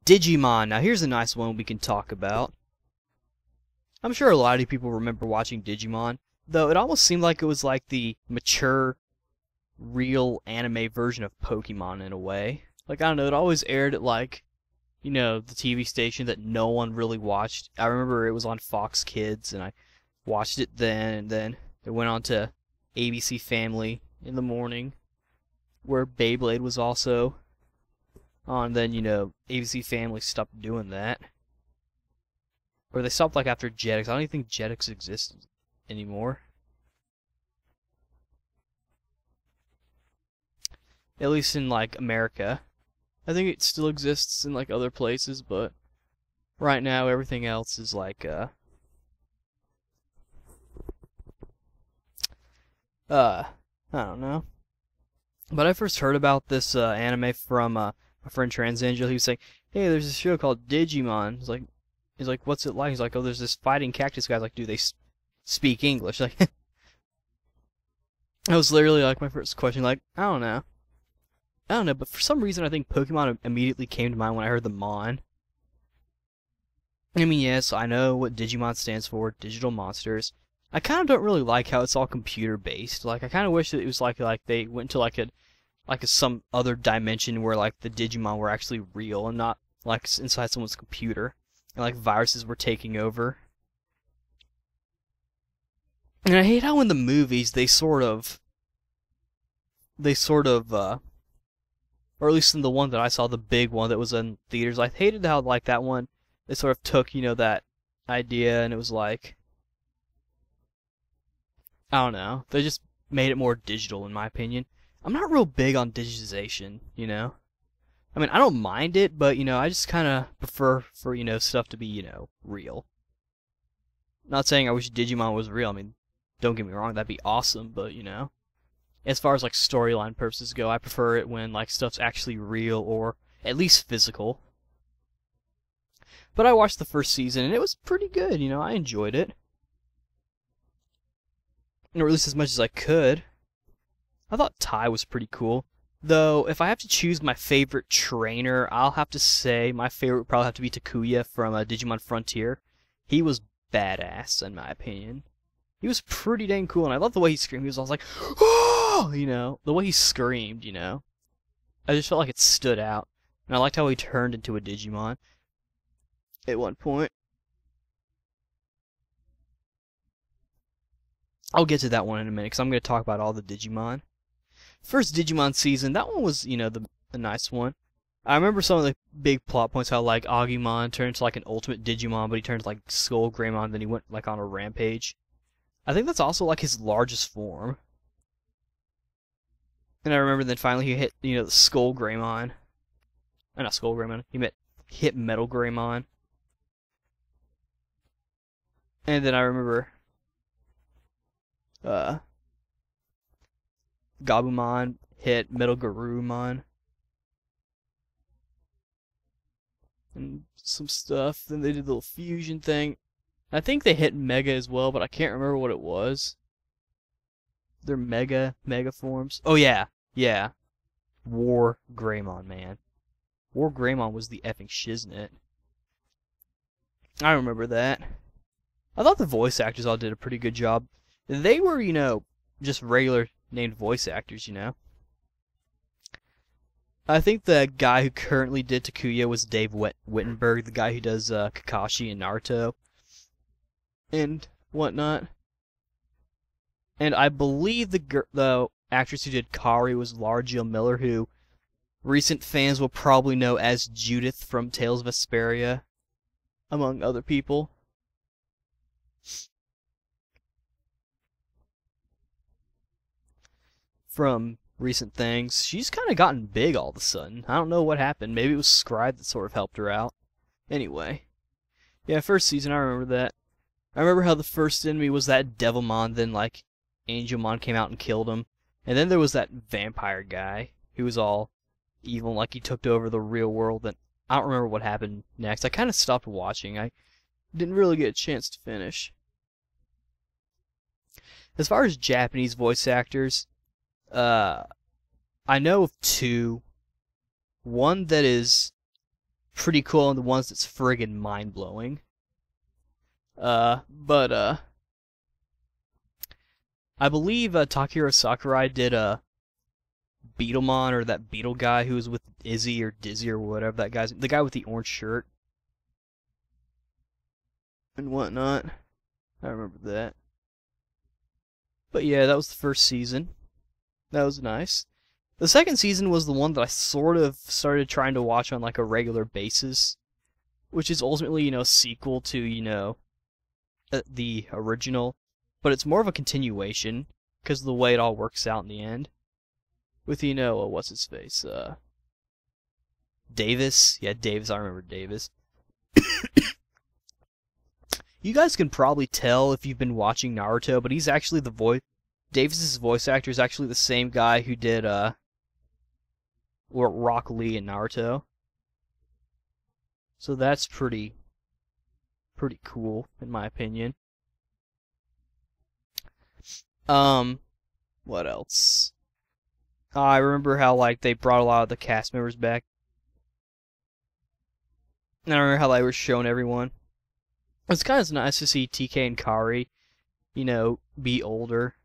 Digimon. Now here's a nice one we can talk about. I'm sure a lot of people remember watching Digimon, though it almost seemed like it was like the mature, real anime version of Pokemon in a way. Like, I don't know, it always aired at like, the TV station that no one really watched. I remember it was on Fox Kids, and I watched it then, and then it went on to ABC Family in the morning, where Beyblade was also on. Then, ABC Family stopped doing that. Or they stopped like after Jetix. I don't even think Jetix exists anymore. At least in like America. I think it still exists in like other places, but right now everything else is like I don't know. But I first heard about this anime from my friend Transangel. He was saying, "Hey, there's this show called Digimon." He's like, "What's it like?" He's like, "Oh, there's this fighting cactus guy." Like, "Do they speak English?" Like, that was literally like my first question. Like, I don't know. But for some reason I think Pokemon immediately came to mind when I heard the Mon. I mean, yes, I know what Digimon stands for, digital monsters. I kind of don't really like how it's all computer based. Like, I kind of wish that it was like they went to some other dimension where like the Digimon were actually real and not like inside someone's computer, and like viruses were taking over. And I hate how in the movies they sort of or at least in the one that I saw, the big one that was in theaters, I hated how like that one they sort of took, that idea, and it was like, I don't know, they just made it more digital in my opinion. I'm not real big on digitization. I mean, I don't mind it, but I just kind of prefer for stuff to be real. Not saying I wish Digimon was real. I mean, don't get me wrong, that'd be awesome, but as far as like storyline purposes go, I prefer it when like stuff's actually real or at least physical. But I watched the first season and it was pretty good, I enjoyed it. Or at least as much as I could. I thought Tai was pretty cool. Though, if I have to choose my favorite trainer, I'll have to say my favorite would probably have to be Takuya from Digimon Frontier. He was badass, in my opinion. He was pretty dang cool, and I love the way he screamed. He was always like, "Oh!" The way he screamed, I just felt like it stood out. And I liked how he turned into a Digimon at one point. I'll get to that one in a minute, because I'm going to talk about all the Digimon. First Digimon season, that one was, the nice one. I remember some of the big plot points, how, like, Agumon turned into, like, an ultimate Digimon, but he turned to, like, Skull Greymon, then he went, like, on a rampage. I think that's also, like, his largest form. And I remember then finally he hit, the Skull Greymon. Not Skull Greymon, hit Metal Greymon. And then I remember, Gabumon hit Metal Garurumon. And some stuff. Then they did the little fusion thing. I think they hit Mega as well, but I can't remember what it was. Their Mega forms. Oh yeah. War Greymon, man. War Greymon was the effing shiznit. I remember that. I thought the voice actors all did a pretty good job. They were, just regular named voice actors, I think the guy who currently did Takuya was Dave Wittenberg, the guy who does Kakashi and Naruto and whatnot. And I believe the actress who did Kari was Laura Jill Miller, who recent fans will probably know as Judith from Tales of Vesperia, among other people. From recent things, she's kind of gotten big all of a sudden. I don't know what happened. Maybe it was Scribe that sort of helped her out. Anyway. Yeah, first season, I remember that. I remember how the first enemy was that Devilmon, then, like, Angelmon came out and killed him. And then there was that vampire guy, who was all evil, like he took over the real world, and I don't remember what happened next. I kind of stopped watching. I didn't really get a chance to finish. As far as Japanese voice actors, I know of two. One that is pretty cool and the ones that's friggin' mind-blowing. But I believe Takahiro Sakurai did Beetlemon, or that beetle guy who was with Izzy or Dizzy or whatever that guy's, the guy with the orange shirt and whatnot. I remember that. But yeah, that was the first season. That was nice. The second season was the one that I sort of started trying to watch on like a regular basis, which is ultimately, a sequel to, the original, but it's more of a continuation because of the way it all works out in the end. With, what's his face? Davis? Yeah, Davis, I remember Davis. You guys can probably tell if you've been watching Naruto, but he's actually the voice. Davis's voice actor is actually the same guy who did Rock Lee in Naruto. So that's pretty cool in my opinion. What else? I remember how like they brought a lot of the cast members back. And I remember how they were showing everyone. It's kind of nice to see TK and Kari, be older.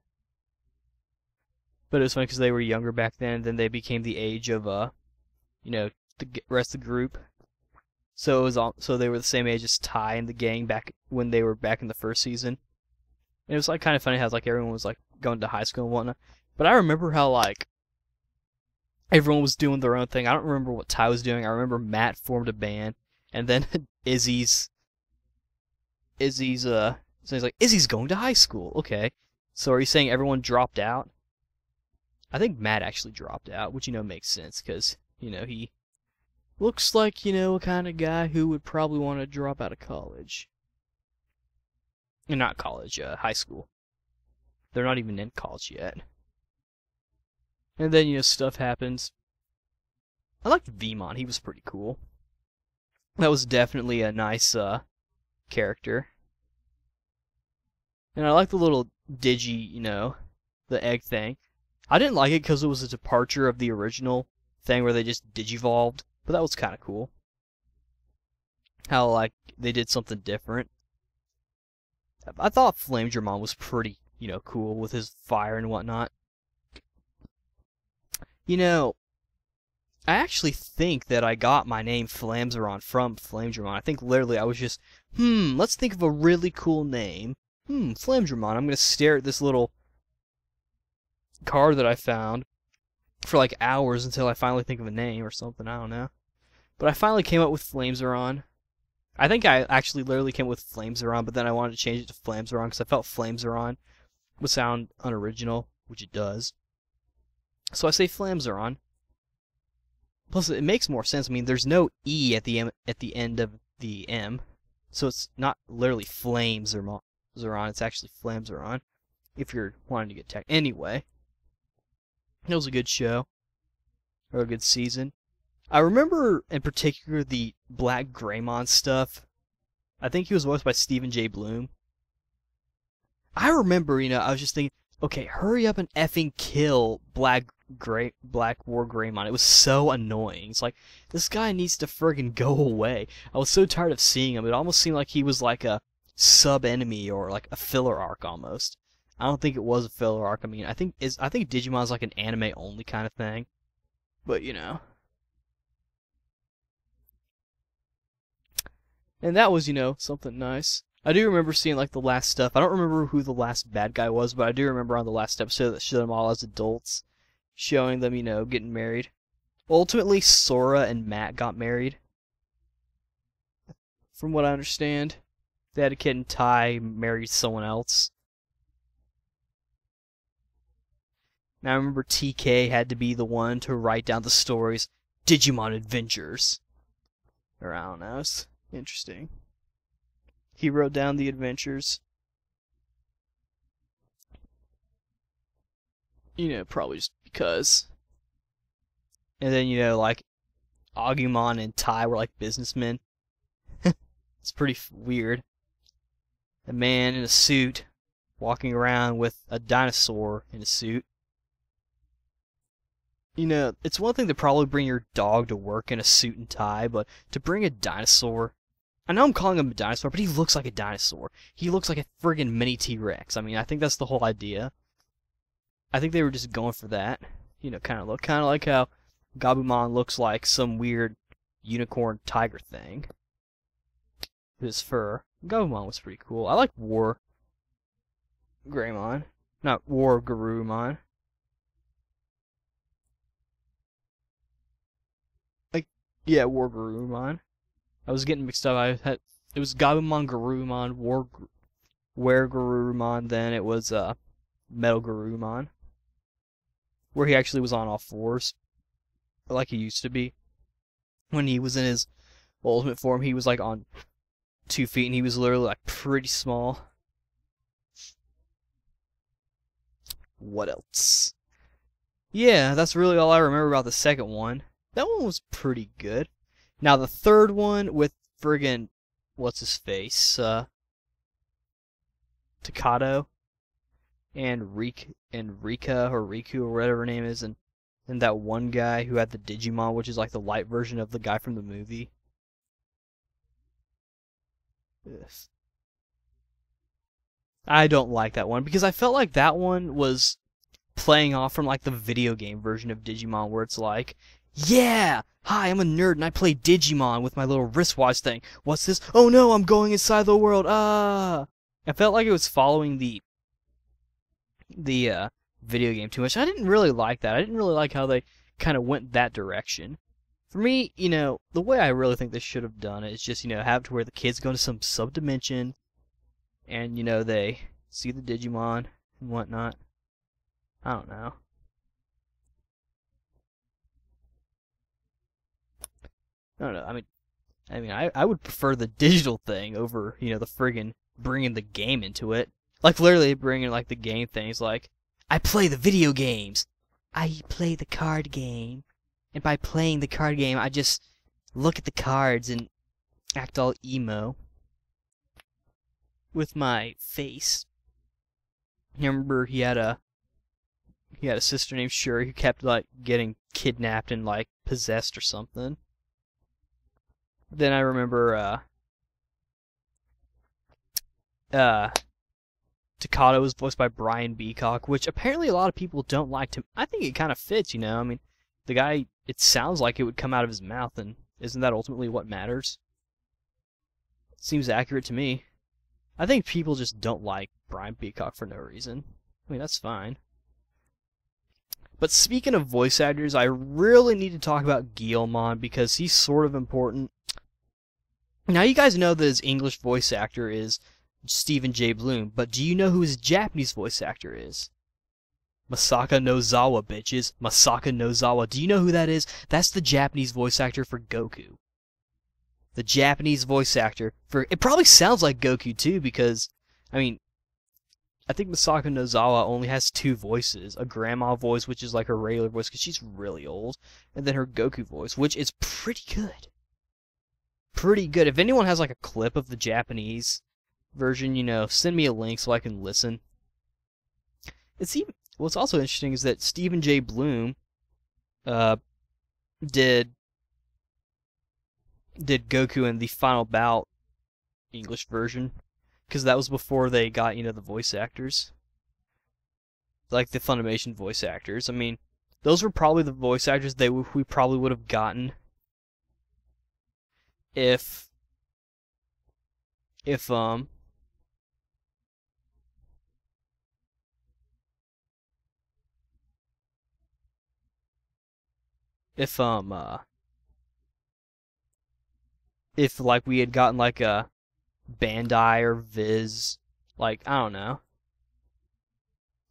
But it was funny because they were younger back then, and then they became the age of, the rest of the group. So so they were the same age as Tai and the gang back when they were back in the first season. And it was like kind of funny how like everyone was like going to high school and whatnot. But I remember how like everyone was doing their own thing. I don't remember what Tai was doing. I remember Matt formed a band, and then Izzy's so he's like, Izzy's going to high school. Okay. So are you saying everyone dropped out? I think Matt actually dropped out, which, makes sense, because, he looks like, a kind of guy who would probably want to drop out of college. Not college, high school. They're not even in college yet. And then, stuff happens. I liked Vmon, he was pretty cool. That was definitely a nice, character. And I like the little Digi, the egg thing. I didn't like it because it was a departure of the original thing where they just digivolved, but that was kind of cool. How, like, they did something different. I thought Flamedramon was pretty, cool with his fire and whatnot. I actually think that I got my name Flamzeron from Flamedramon. I think literally I was just, let's think of a really cool name. Flamedramon. I'm going to stare at this little card that I found for like hours until I finally think of a name or something, I don't know. But I finally came up with Flamezeron. I think I actually literally came up with Flamezeron, but then I wanted to change it to Flamezeron because I felt Flamezeron would sound unoriginal, which it does. So I say Flamezeron. Plus, it makes more sense. I mean, there's no E at the end of the M, so it's not literally Flamezeron. It's actually Flamezeron. If you're wanting to get tech, anyway. It was a good show, or a good season. I remember, in particular, the Black Greymon stuff. I think he was voiced by Stephen J. Bloom. I remember, I was just thinking, okay, hurry up and effing kill Black War Greymon. It was so annoying. It's like, this guy needs to friggin' go away. I was so tired of seeing him. It almost seemed like he was like a sub-enemy or like a filler arc almost. I don't think it was a filler arc. I mean, I think Digimon's like an anime-only kind of thing. But, And that was, something nice. I do remember seeing, like, the last stuff. I don't remember who the last bad guy was, but I do remember on the last episode that showed them all as adults. Showing them, getting married. Ultimately, Sora and Matt got married. From what I understand. They had a kid and Tai married someone else. Now I remember TK had to be the one to write down the stories. Digimon Adventures. Or I don't know, it's interesting. He wrote down the adventures. Probably just because. And then, like, Agumon and Tai were like businessmen. It's pretty weird. A man in a suit walking around with a dinosaur in a suit. it's one thing to probably bring your dog to work in a suit and tie, but to bring a dinosaur. I know I'm calling him a dinosaur, but he looks like a dinosaur. He looks like a friggin' mini T-Rex. I mean, I think that's the whole idea. I think they were just going for that. Kind of like how Gabumon looks like some weird unicorn tiger thing. His fur. Gabumon was pretty cool. I like War Greymon. Not War Garurumon. Yeah, War Garurumon. I was getting mixed up. It was Gabumon Garurumon, Were Garurumon, then it was Metal Garurumon, where he actually was on all fours, like he used to be. When he was in his ultimate form, he was like on 2 feet, and he was literally like pretty small. What else? Yeah, that's really all I remember about the second one. That one was pretty good. Now the third one with friggin' what's his face, Takato and Rika or Riku or whatever her name is, and that one guy who had the Digimon, which is like the light version of the guy from the movie. Ugh. I don't like that one because I felt like that one was playing off from like the video game version of Digimon, where it's like, yeah, hi, I'm a nerd and I play Digimon with my little wristwatch thing. What's this? Oh no, I'm going inside the world. Ah! I felt like it was following the video game too much. I didn't really like that. I didn't really like how they kind of went that direction. For me, the way I really think they should have done it is just, have it to where the kids go to some sub-dimension and, they see the Digimon and whatnot. I don't know. I don't know. I would prefer the digital thing over, the friggin' bringing the game into it. Like, literally bringing, like, the game things, like, I play the video games. I play the card game. And by playing the card game, I just look at the cards and act all emo with my face. You remember he had a sister named Shuri who kept, like, getting kidnapped and, like, possessed or something. Then I remember, Takato was voiced by Brian Beacock, which apparently a lot of people don't like him. I think it kind of fits, I mean, the guy, it sounds like it would come out of his mouth, and isn't that ultimately what matters? Seems accurate to me. I think people just don't like Brian Beacock for no reason. I mean, that's fine. But speaking of voice actors, I really need to talk about Guilmon because he's sort of important. Now, you guys know that his English voice actor is Stephen J. Bloom, but do you know who his Japanese voice actor is? Masaka Nozawa, bitches. Masaka Nozawa. Do you know who that is? That's the Japanese voice actor for Goku. The Japanese voice actor for... It probably sounds like Goku, too, because, I mean, I think Masaka Nozawa only has 2 voices. A grandma voice, which is like her regular voice, because she's really old, and then her Goku voice, which is pretty good. Pretty good. If anyone has, like, a clip of the Japanese version, send me a link so I can listen. What's also interesting is that Stephen J. Bloom did Goku in the Final Bout English version, because that was before they got, the voice actors. Like the Funimation voice actors. I mean, those were probably the voice actors we probably would have gotten if like we had gotten like a Bandai or Viz, like, I don't know.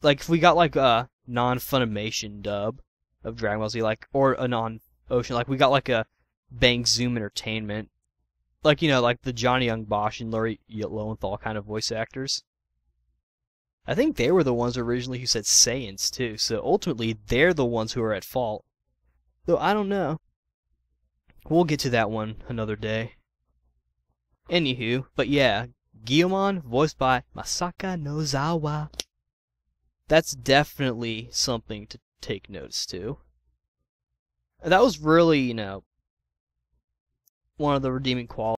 Like if we got like a non-Funimation dub of Dragon Ball Z, like, or a non-Ocean, like we got like a Bang Zoom Entertainment, like, like the Johnny Young Bosch and Laurie Lowenthal kind of voice actors. I think they were the ones originally who said Saiyans too, so ultimately they're the ones who are at fault. Though I don't know. We'll get to that one another day. Anywho, but yeah, Guilmon, voiced by Masaka Nozawa. That's definitely something to take notice to. That was really, one of the redeeming qualities